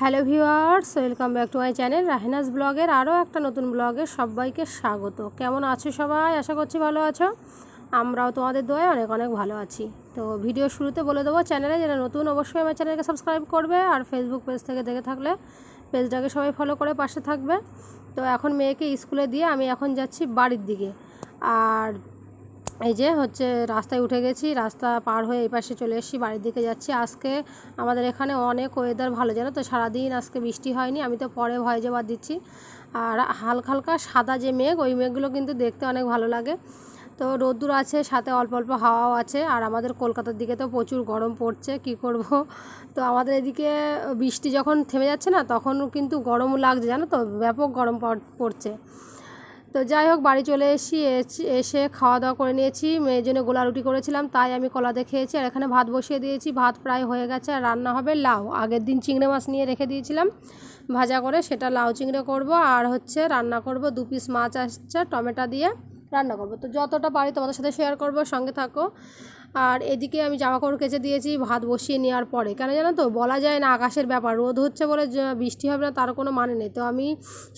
Hello viewers, welcome back to my channel Rahena's ব্লগের আরও একটা নতুন ব্লগে সবাইকে স্বাগত। কেমন আছো সবাই? আশা করছি ভালো আছো। আমরাও তোমাদের দোয়ায় অনেক অনেক ভালো আছি। তো ভিডিও শুরুতে বলে দেবো, চ্যানেলে যারা নতুন অবশ্যই আমার চ্যানেলকে সাবস্ক্রাইব করবে, আর ফেসবুক পেজ থেকে দেখে থাকলে পেজটাকে সবাই ফলো করে পাশে থাকবে। তো এখন মেয়েকে স্কুলে দিয়ে আমি এখন যাচ্ছি বাড়ির দিকে। আর এই যে রাস্তায় উঠে গেছি, রাস্তা পার হয়ে এই পাশে চলে এসেছি, বাড়ির দিকে যাচ্ছি। আজকে আমাদের এখানে অনেক ওয়েদার ভালো, জানো তো, সারাদিন আজকে বৃষ্টি হয়নি। আমি তো পরে ভয়েস ওভার দিচ্ছি। আর হালকা হালকা সাদা যে মেঘ, ওই মেঘগুলো কিন্তু দেখতে অনেক ভালো লাগে। তো রোদ্দুর আছে, সাথে অল্প অল্প হাওয়াও আছে। আর আমাদের কলকাতার দিকে তো প্রচুর গরম পড়ছে, কি করব। তো আমাদের এদিকে বৃষ্টি যখন থেমে যাচ্ছে না, তখন কিন্তু গরম লাগছে, জানো তো, ব্যাপক গরম পড়ছে। তো যাই হোক, বাড়ি চলে এসে খাওয়া দাওয়া করে নিয়েছি। মেয়ের জন্য গোলা রুটি করেছিলাম, তাই আমি কলা দিয়ে খেয়েছি। আর এখানে ভাত বসিয়ে দিয়েছি, ভাত প্রায় হয়ে গেছে। আর রান্না হবে লাউ। আগের দিন চিংড়ি মাছ নিয়ে রেখে দিয়েছিলাম ভাজা করে, সেটা লাউ চিংড়ি করব। আর রান্না করব 2 পিস মাছ আসছে, টমেটো দিয়ে রান্না করব। তো যতটা পারি তোমাদের সাথে শেয়ার করব, সঙ্গে থাকো। আর এদিকে আমি জামা কাপড় কেচে দিয়েছি ভাত বসিয়ে নেওয়ার পরে। কেন জানো তো, বলা যায় না, আকাশের ব্যাপার, রোদ হচ্ছে বলে বৃষ্টি হবে না তার কোনো মানে নেই। তো আমি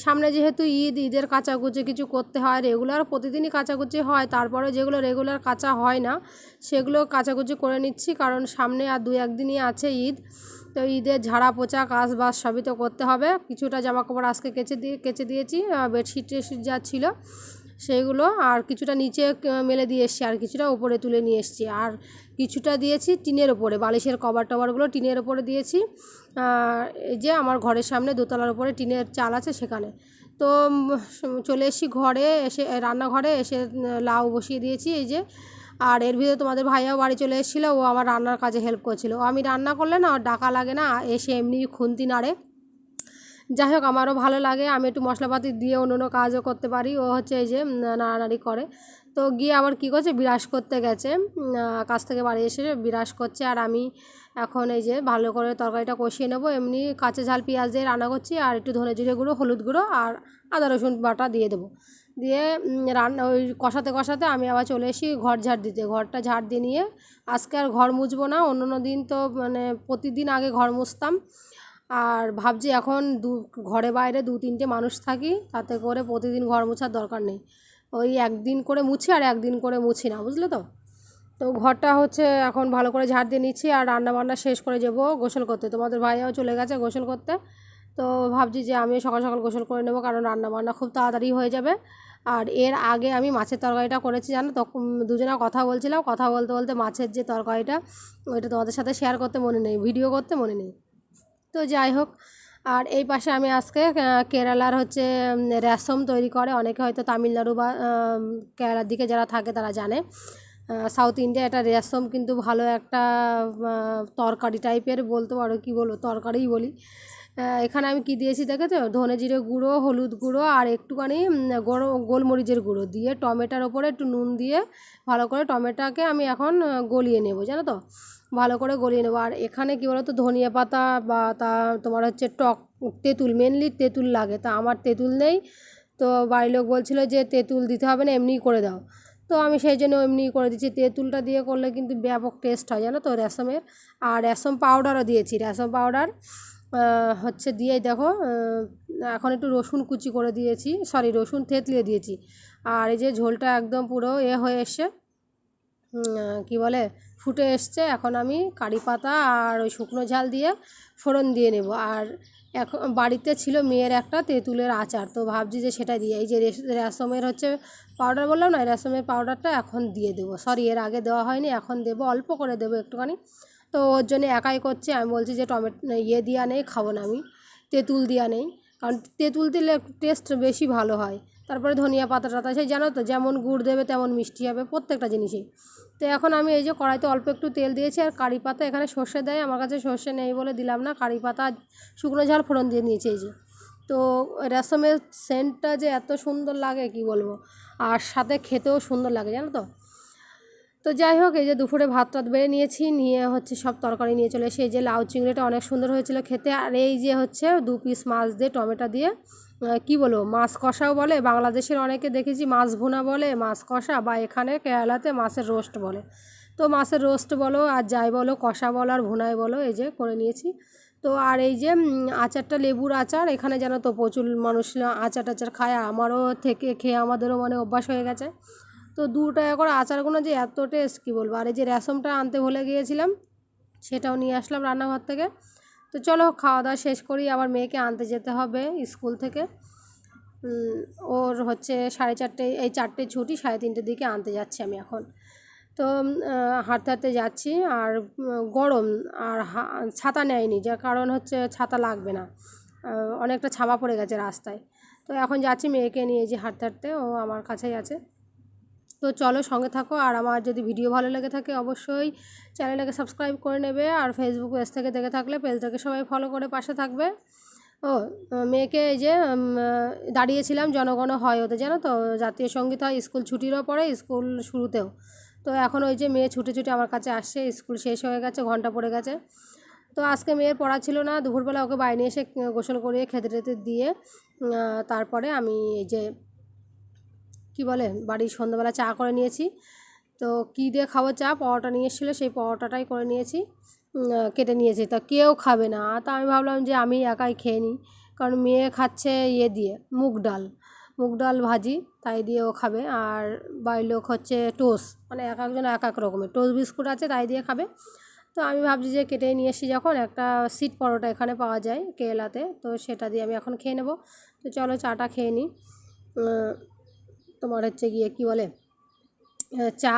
সামনে যেহেতু ঈদের কাচাকুচি কিছু করতে হয়, রেগুলার প্রতিদিনই কাচাকুচি হয়, তারপরে যেগুলো রেগুলার কাচা হয় না সেগুলো কাচাকুচি করে নিচ্ছি, কারণ সামনে আর 2-1 দিনই আছে ঈদ। তো ঈদের ঝাড়া পোছা কাজ বাজ সবই তো করতে হবে। কিছুটা জামা কাপড় আজকে কেচে দিয়েছি, বেডশিট টেডশিট যা ছিল সেইগুলো, আর কিছুটা নিচে মেলে দিয়ে এসছি, আর কিছুটা উপরে তুলে নিয়ে এসছি। আর কিছুটা দিয়েছি টিনের ওপরে, বালিশের কভার টভারগুলো টিনের ওপরে দিয়েছি। এই যে আমার ঘরের সামনে দোতলার উপরে টিনের চাল আছে সেখানে। তো চলে এসেছি ঘরে, রান্নাঘরে এসে লাউ বসিয়ে দিয়েছি এই যে। আর এর ভিতরে তোমাদের ভাইয়াও বাড়ি চলে এসেছিলো, ও আমার রান্নার কাজে হেল্প করছিল। আমি রান্না করলে না, ডাকা লাগে না, এসে এমনি খুন্তি নাড়ে। যাই হোক, আমারও ভালো লাগে, আমি একটু মশলাপাতি দিয়ে অন্য কাজও করতে পারি। ও এই যে নাড়ানাড়ি করে। তো গিয়ে আবার কী করছে, বিরাস করতে গেছে, কাজ থেকে বাড়ি এসে বিরাস করছে। আর আমি এখন এই যে ভালো করে তরকারিটা কষিয়ে নেবো। এমনি কাঁচা ঝাল পেঁয়াজ দিয়ে রান্না করছি, আর একটু ধনে জিরে গুঁড়ো, হলুদ গুঁড়ো আর আদা রসুন বাটা দিয়ে দেবো। দিয়ে রান্না ওই কষাতে কষাতে আমি আবার চলে এসি ঘর ঝাড় দিতে। ঘরটা ঝাড় দিয়ে নিয়ে আজকে আর ঘর মুছবো না, অন্য দিন তো প্রতিদিন আগে ঘর মুছতাম। আর ভাবছি এখন ঘরে বাইরে 2-3টে মানুষ থাকি, তাতে করে প্রতিদিন ঘর মোছার দরকার নেই। ওই একদিন করে মুছি আর একদিন করে মুছি না, বুঝলে তো। তো ঘরটা এখন ভালো করে ঝাড় দিয়ে নিচ্ছি, আর রান্না বান্না শেষ করে যাবো গোসল করতে। তোমাদের ভাইয়াও চলে গেছে গোসল করতে। তো ভাবছি যে আমিও সকাল সকাল গোসল করে নেবো, কারণ রান্না বান্না খুব তাড়াতাড়ি হয়ে যাবে। আর এর আগে আমি মাছের তরকারিটা করেছি, জানো, তখন দুজনে কথা বলছিলাম, কথা বলতে বলতে মাছের যে তরকারিটা, ওইটা তোমাদের সাথে শেয়ার করতে মনে নেই, ভিডিও করতে মনে নেই। তো যাই হোক, আর এই পাশে আমি আজকে কেরালার রেশম তৈরি করে, অনেকে হয়তো তামিলনাড়ু বা কেরালার দিকে যারা থাকে তারা জানে। সাউথ ইন্ডিয়া এটা রেশম কিন্তু ভালো একটা তরকারি টাইপের বলতে পারো, কি বলবো, তরকারিই বলি। এখানে আমি কি দিয়েছি দেখেছো, ধনে জিরে গুঁড়ো, হলুদ গুঁড়ো আর একটুখানি গোলমরিচের গুঁড়ো দিয়ে, টমেটোর ওপরে একটু নুন দিয়ে ভালো করে টমেটোকে আমি এখন গলিয়ে নেব, জানো তো, ভালো করে গলিয়ে নেবো। আর এখানে কী বলো তো, ধনিয়া পাতা বা তোমার টক তেঁতুল, মেনলি তেঁতুল লাগে, তা আমার তেঁতুল নেই। তো বাড়ির লোক বলছিলো যে তেঁতুল দিতে হবে না, এমনিই করে দাও। তো আমি সেই জন্য এমনিই করে দিচ্ছি। তেঁতুলটা দিয়ে করলে কিন্তু ব্যাপক টেস্ট হয়, জানো তো, রেশমের। আর রেশম পাউডারও দিয়েছি, রেশম পাউডার দিয়ে দেখো। এখন একটু রসুন কুচি করে দিয়েছি, সরি, রসুন থেতলিয়ে দিয়েছি। আর এই যে ঝোলটা একদম পুরো হয়ে এসছে, কি বলে, ফুটে এসছে। এখন আমি কারি পাতা আর ওই শুকনো ঝাল দিয়ে ফোড়ন দিয়ে নেব। আর এখন বাড়িতে ছিল মেয়ের একটা তেঁতুলের আচার, তো ভাবছি যে সেটা দিয়ে, এই যে রেশমের পাউডার বললাম না, রেশমের পাউডারটা এখন দিয়ে দেবো। সরি, এর আগে দেওয়া হয়নি, এখন দেবো, অল্প করে দেবো একটুখানি। তো ওর জন্য একাই করছে, আমি বলছি যে দেওয়া নেই, খাবো না আমি, তেঁতুল দেওয়া নেই, কারণ তেঁতুল দিলে টেস্ট বেশি ভালো হয়। তারপরে ধনিয়া পাতা টাতা, সেই জানো তো, যেমন গুড় দেবে তেমন মিষ্টি হবে প্রত্যেকটা জিনিসেই। তো এখন আমি এই যে কড়াইতে অল্প একটু তেল দিয়েছি, আর কারি পাতা, এখানে সর্ষে দেয়, আমার কাছে সর্ষে নেই বলে দিলাম না, কারি পাতা শুকনো ঝাল ফোড়ন দিয়ে নিয়েছি এই যে। তো রেশমের সেন্টটা যে এত সুন্দর লাগে কি বলবো, আর সাথে খেতেও সুন্দর লাগে, জানো তো। তো যাই হোক, এই যে দুপুরে ভাত টাত বেড়ে নিয়েছি, নিয়ে সব তরকারি নিয়ে চলে এসে, এই যে লাউ চিংড়িটা অনেক সুন্দর হয়েছিল খেতে। আর এই যে 2 পিস মাছ দিয়ে টমেটো দিয়ে, কি বলবো, মাছ কষাও বলে, বাংলাদেশের অনেকে দেখেছি মাছ ভুনা বলে, মাছ কষা, বা এখানে কেরালাতে মাছের রোস্ট বলে। তো মাছের রোস্ট বলো আর যাই বলো, কষা বলো আর ভুনাই বলো, এই যে করে নিয়েছি। তো আর এই যে আচারটা লেবুর আচার, এখানে জানো তো প্রচুর মানুষ আচার টাচার খায়, আমারও থেকে খেয়ে আমাদেরও মানে অভ্যাস হয়ে গেছে। তো 2 টাকা করে আচারগুলো যে এত টেস্ট কী বলবো। আর এই যে রেশমটা আনতে ভুলে গিয়েছিলাম, সেটাও নিয়ে আসলাম রান্নাঘর থেকে। তো চলো খাওয়া দাওয়া শেষ করি, আবার মেয়েকে আনতে যেতে হবে স্কুল থেকে। ওর হচ্ছে 4:30, এই 4টে ছুটি, 3:30 দিকে আনতে যাচ্ছি আমি এখন। তো হাঁটতে হাঁটতে যাচ্ছি, আর গরম, আর ছাতা নেয়নি, যার কারণ হচ্ছে ছাতা লাগবে না, অনেকটা ছামা পড়ে গেছে রাস্তায়। তো এখন যাচ্ছি মেয়েকে নিয়ে, যে হাঁটতে হাঁটতে, ও আমার কাছেই আছে। তো চলো সঙ্গে থাকো, আর আমার যদি ভিডিও ভালো লেগে থাকে অবশ্যই চ্যানেলটাকে সাবস্ক্রাইব করে নেবে, আর ফেসবুক পেজ থেকে দেখে থাকলে পেজটাকে সবাই ফলো করে পাশে থাকবে। ও মেয়েকে এই যে দাঁড়িয়েছিলাম জনগণ হয় ওতে, জানো তো, জাতীয় সঙ্গীত হয় স্কুল ছুটিরও পরে, স্কুল শুরুতেও। তো এখন ওই যে মেয়ে ছুটে ছুটে আমার কাছে আসছে, স্কুল শেষ হয়ে গেছে, ঘন্টা পড়ে গেছে। তো আজকে মেয়ের পড়া ছিল না, দুপুরবেলা ওকে বাইরে এসে গোসল করিয়ে খেতে টেতে দিয়ে তারপরে আমি এই যে কি বলে বাড়ির সন্ধ্যাবেলা চা করে নিয়েছি। তো কী দিয়ে খাবো চা, পরোটা নিয়ে এসেছিলো, সেই পরোটাটাই করে নিয়েছি, কেটে নিয়েছি। তা কেউ খাবে না, তা আমি ভাবলাম যে আমি একাই খেয়ে নিই, কারণ মেয়ে খাচ্ছে ইয়ে দিয়ে মুগ ডাল ভাজি, তাই দিয়ে ও খাবে। আর বাড়ির লোক হচ্ছে টোস্ট, মানে এক একজন এক এক রকমের টোস্ট বিস্কুট আছে, তাই দিয়ে খাবে। তো আমি ভাবছি যে কেটে নিয়ে এসেছি যখন, একটা সিট পরোটা এখানে পাওয়া যায় কেরালাতে, তো সেটা দিয়ে আমি এখন খেয়ে নেব। তো চলো চাটা খেয়ে নিই। তোমার হচ্ছে গিয়ে কী বলে, চা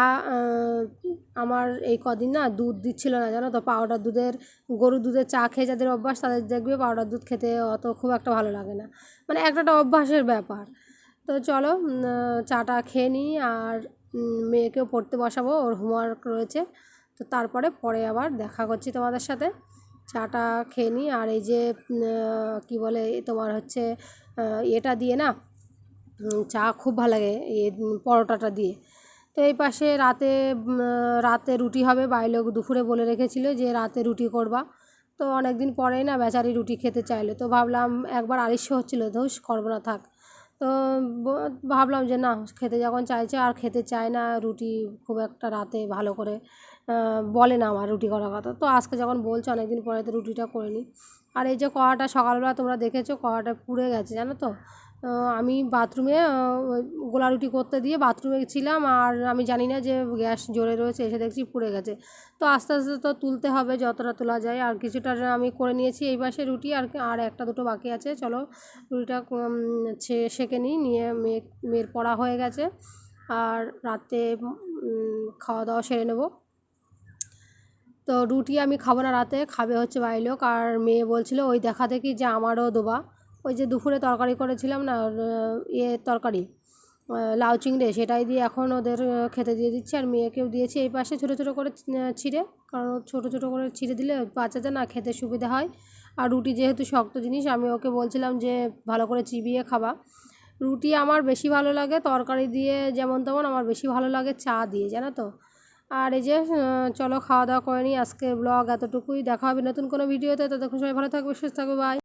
আমার এই কদিন না দুধ দিচ্ছিল না, জানো তো, পাউডার দুধের, গরুর দুধের চা খেয়ে যাদের অভ্যাস তাদের দেখবে পাউডার দুধ খেতে অত খুব একটা ভালো লাগে না, মানে একটা অভ্যাসের ব্যাপার। তো চলো চাটা খেয়ে নিই, আর মেয়েকেও পড়তে বসাবো, ওর হোমওয়ার্ক রয়েছে। তো তারপরে আবার দেখা করছি তোমাদের সাথে। চাটা খেয়ে নিই, আর এই যে কী বলে তোমার হচ্ছে এটা দিয়ে না চা খুব ভালো লাগে, পরোটাটা দিয়ে। তো এই পাশে রাতে রুটি হবে, লোক দুপুরে বলে রেখেছিল যে রাতে রুটি করবা। তো অনেক দিন পরেই না বেচারি রুটি খেতে চাইলো, তো ভাবলাম একবার আলিস্য হচ্ছিলো, ধুস করবো না থাক। তো ভাবলাম যে না, খেতে যখন চাইছে, আর খেতে চায় না রুটি খুব একটা রাতে ভালো করে, বলে না আমার রুটি করার কথা। তো আজকে যখন বলছে অনেকদিন পরে, তো রুটিটা করে নিই। আর এই যে কড়াটা সকালবেলা তোমরা দেখেছো, কড়াটা পুড়ে গেছে, জানো তো। আমি বাথরুমে গোলা রুটি করতে দিয়ে বাথরুমে ছিলাম, আর আমি জানি না যে গ্যাস জ্বলে রয়েছে, এসে দেখছি পুড়ে গেছে। তো আস্তে আস্তে তো তুলতে হবে, যতটা তোলা যায়। আর কিছুটা আমি করে নিয়েছি এই পাশে রুটি, আর একটা দুটো বাকি আছে। চলো রুটিটা সেঁকে নিয়ে মেয়ের পড়া হয়ে গেছে, আর রাতে খাওয়া দাওয়া সেরে নেব। তো রুটি আমি খাবো না রাতে, খাবে হচ্ছে বাড়ির লোক। আর মেয়ে বলছিল ওই দেখা দেখি যে আমারও দেবা, ওই যে দুপুরে তরকারি করেছিলাম না, তরকারি লাউ চিংড়ে, সেটাই দিয়ে এখন ওদের খেতে দিয়ে দিচ্ছি। আর মেয়েকেও দিয়েছি এই পাশে ছোটো ছোটো করে ছিঁড়ে, কারণ ছোটো ছোটো করে ছিঁড়ে দিলে বাচ্চাদের না খেতে সুবিধা হয়। আর রুটি যেহেতু শক্ত জিনিস, আমি ওকে বলছিলাম যে ভালো করে চিবিয়ে খাবা। রুটি আমার বেশি ভালো লাগে তরকারি দিয়ে যেমন তেমন, আমার বেশি ভালো লাগে চা দিয়ে, জানো তো। আর এই যে চলো খাওয়া দাওয়া করে নিই, আজকে ব্লগ এতটুকুই, দেখা হবে নতুন কোনো ভিডিওতে। ততক্ষণ সবাই ভালো থাকবে, সুস্থ থাকবে, বাই।